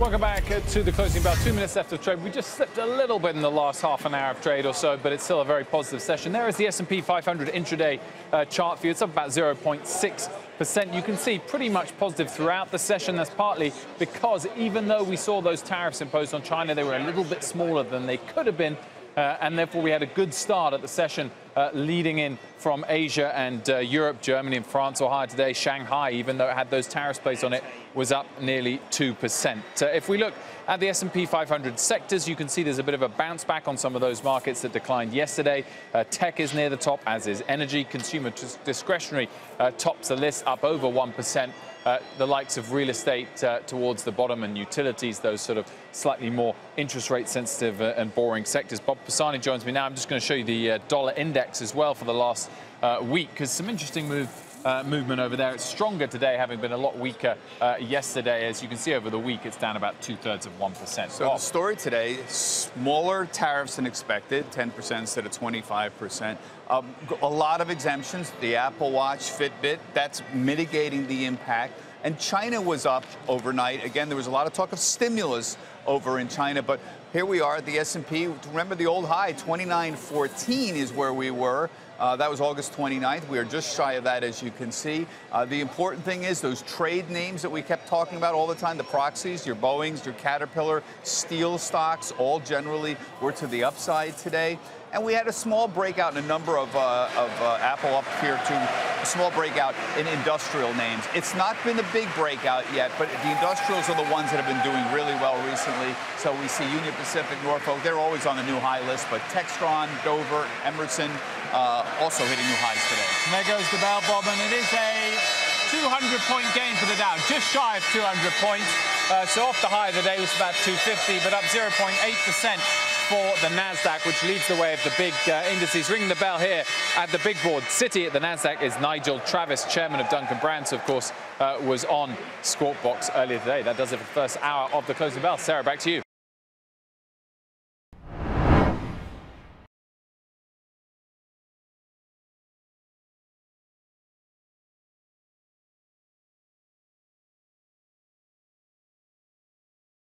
Welcome back to the closing bell. 2 minutes left of trade. We just slipped a little bit in the last half an hour of trade or so, but it's still a very positive session. There is the S&P 500 intraday chart view. It's up about 0.6%. You can see pretty much positive throughout the session. That's partly because even though we saw those tariffs imposed on China, they were a little bit smaller than they could have been. And therefore, we had a good start at the session leading in from Asia and Europe. Germany and France were higher today. Shanghai, even though it had those tariffs placed on it, was up nearly 2%. If we look at the S&P 500 sectors, you can see there's a bit of a bounce back on some of those markets that declined yesterday. Tech is near the top, as is energy. Consumer discretionary tops the list, up over 1%. The likes of real estate towards the bottom, and utilities, those sort of slightly more interest rate sensitive and boring sectors. Bob Pisani joins me now. I'm just going to show you the dollar index as well for the last week, because some interesting movement over there. It's stronger today, having been a lot weaker yesterday. As you can see over the week, it's down about 2/3 of 1%. So the story today, smaller tariffs than expected, 10% instead of 25%. A lot of exemptions, the Apple Watch, Fitbit, that's mitigating the impact. And China was up overnight. Again, there was a lot of talk of stimulus over in China, but here we are at the S&P. Remember the old high, 2914 is where we were. That was August 29th. We are just shy of that, as you can see. The important thing is those trade names that we kept talking about all the time, the proxies, your Boeings, your Caterpillar, steel stocks, all generally were to the upside today. And we had a small breakout in a number of Apple up here too, a small breakout in industrial names. It's not been a big breakout yet, but the industrials are the ones that have been doing really well recently. So we see Union Pacific, Norfolk, they're always on the new high list, but Textron, Dover, Emerson, also hitting new highs today. And there goes the bell, Bob, and it is a 200-point gain for the Dow, just shy of 200 points. So off the high of the day was about 250, but up 0.8%. for the NASDAQ, which leads the way of the big indices. Ringing the bell here at the big board city at the NASDAQ is Nigel Travis, chairman of Duncan Brands, of course, was on Squawk Box earlier today. That does it for the first hour of the closing bell. Sarah, back to you.